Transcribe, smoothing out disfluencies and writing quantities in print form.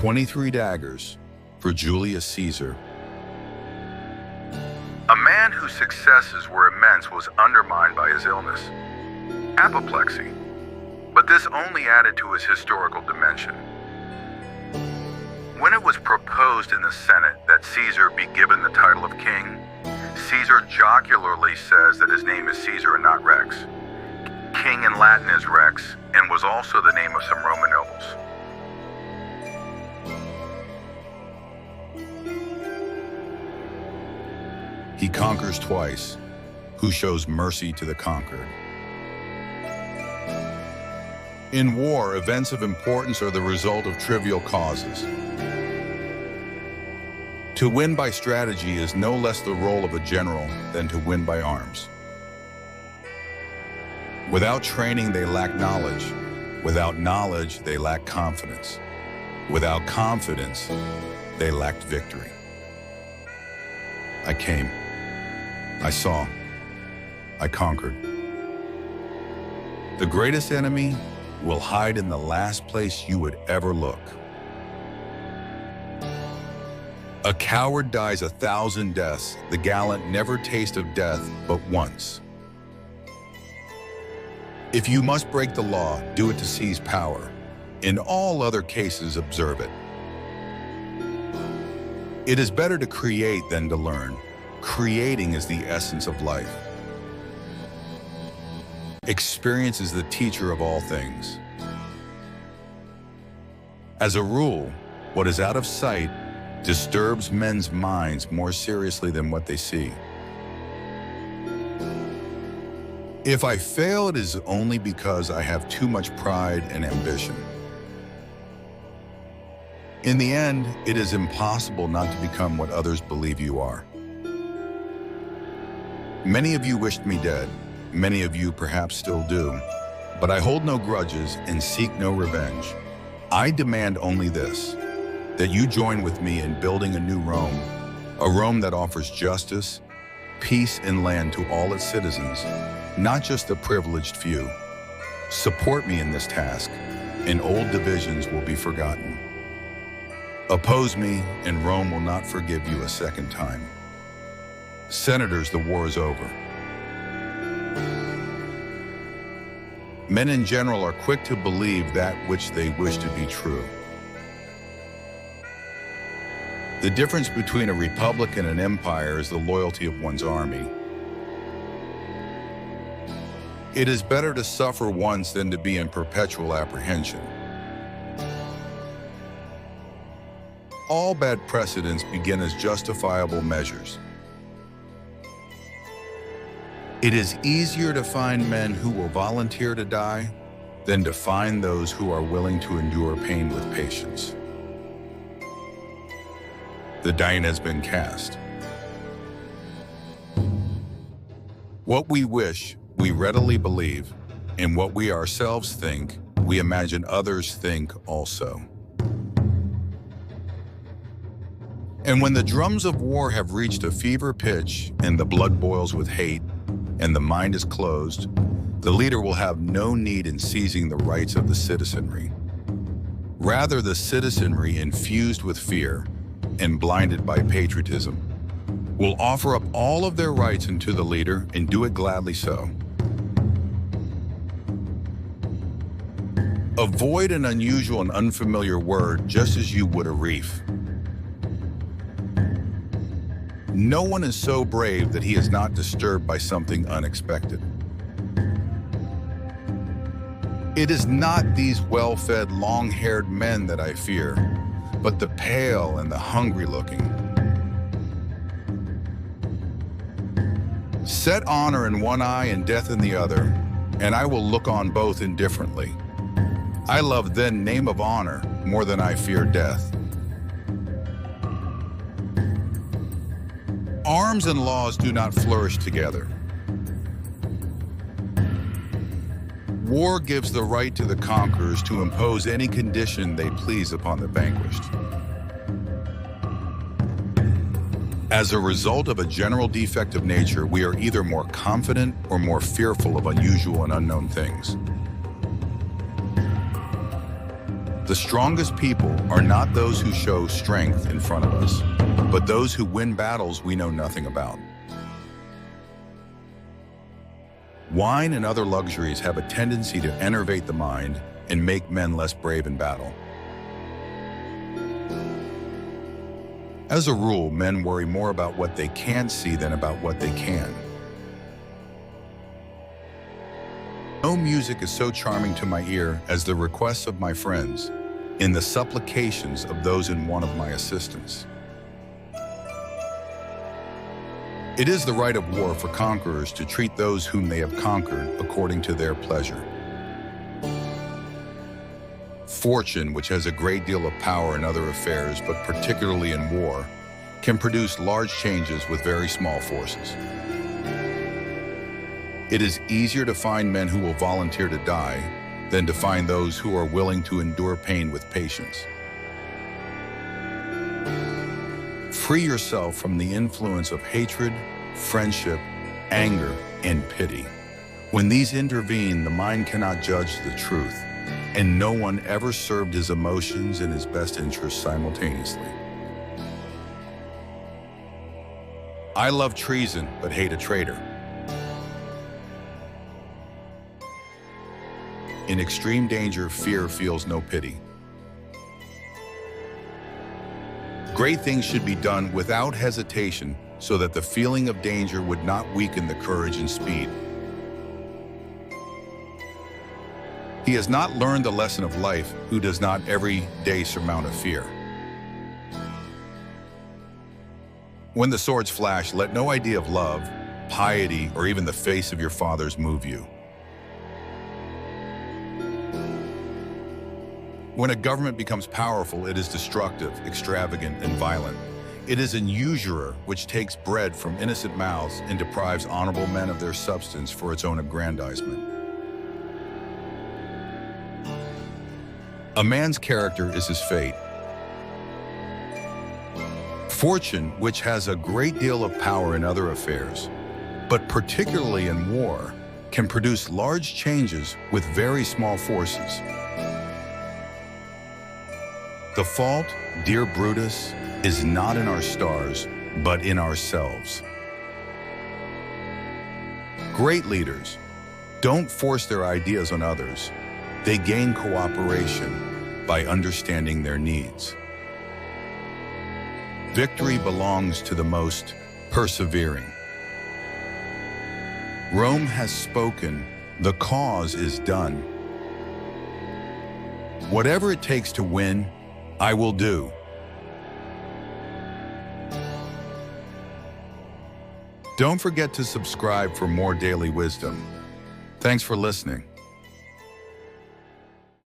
23 daggers for Julius Caesar. A man whose successes were immense was undermined by his illness, apoplexy, but this only added to his historical dimension. When it was proposed in the Senate that Caesar be given the title of king, Caesar jocularly says that his name is Caesar and not Rex. King in Latin is Rex, and was also the name of some Roman nobles. He conquers twice, who shows mercy to the conquered. In war, events of importance are the result of trivial causes. To win by strategy is no less the role of a general than to win by arms. Without training, they lack knowledge. Without knowledge, they lack confidence. Without confidence, they lacked victory. I came. I saw. I conquered. The greatest enemy will hide in the last place you would ever look. A coward dies 1,000 deaths. The gallant never taste of death but once. If you must break the law, do it to seize power. In all other cases, observe it. It is better to create than to learn. Creating is the essence of life. Experience is the teacher of all things. As a rule, what is out of sight disturbs men's minds more seriously than what they see. If I fail, it is only because I have too much pride and ambition. In the end, it is impossible not to become what others believe you are. Many of you wished me dead. Many of you perhaps still do. But I hold no grudges and seek no revenge. I demand only this, that you join with me in building a new Rome, a Rome that offers justice, peace, and land to all its citizens, not just the privileged few. Support me in this task, and old divisions will be forgotten. Oppose me, and Rome will not forgive you a second time. Senators, the war is over. Men in general are quick to believe that which they wish to be true. The difference between a republic and an empire is the loyalty of one's army. It is better to suffer once than to be in perpetual apprehension. All bad precedents begin as justifiable measures. It is easier to find men who will volunteer to die than to find those who are willing to endure pain with patience. The die has been cast. What we wish, we readily believe, and what we ourselves think, we imagine others think also. And when the drums of war have reached a fever pitch and the blood boils with hate and the mind is closed, the leader will have no need in seizing the rights of the citizenry. Rather, the citizenry, infused with fear and blinded by patriotism, will offer up all of their rights unto the leader and do it gladly so. Avoid an unusual and unfamiliar word just as you would a reef. No one is so brave that he is not disturbed by something unexpected. It is not these well-fed, long-haired men that I fear, but the pale and the hungry-looking. Set honor in one eye and death in the other, and I will look on both indifferently. I love then name of honor more than I fear death. Arms and laws do not flourish together. War gives the right to the conquerors to impose any condition they please upon the vanquished. As a result of a general defect of nature, we are either more confident or more fearful of unusual and unknown things. The strongest people are not those who show strength in front of us, but those who win battles we know nothing about. Wine and other luxuries have a tendency to enervate the mind and make men less brave in battle. As a rule, men worry more about what they can't see than about what they can. No music is so charming to my ear as the requests of my friends, in the supplications of those in want of my assistance. It is the right of war for conquerors to treat those whom they have conquered according to their pleasure. Fortune, which has a great deal of power in other affairs, but particularly in war, can produce large changes with very small forces. It is easier to find men who will volunteer to die than to find those who are willing to endure pain with patience. Free yourself from the influence of hatred, friendship, anger, and pity. When these intervene, the mind cannot judge the truth, and no one ever served his emotions and his best interests simultaneously. I love treason, but hate a traitor. In extreme danger, fear feels no pity. Great things should be done without hesitation so that the feeling of danger would not weaken the courage and speed. He has not learned the lesson of life who does not every day surmount a fear. When the swords flash, let no idea of love, piety, or even the face of your fathers move you. When a government becomes powerful, it is destructive, extravagant, and violent. It is an usurer which takes bread from innocent mouths and deprives honorable men of their substance for its own aggrandizement. A man's character is his fate. Fortune, which has a great deal of power in other affairs, but particularly in war, can produce large changes with very small forces. The fault, dear Brutus, is not in our stars, but in ourselves. Great leaders don't force their ideas on others. They gain cooperation by understanding their needs. Victory belongs to the most persevering. Rome has spoken, the cause is done. Whatever it takes to win, I will do. Don't forget to subscribe for more daily wisdom. Thanks for listening.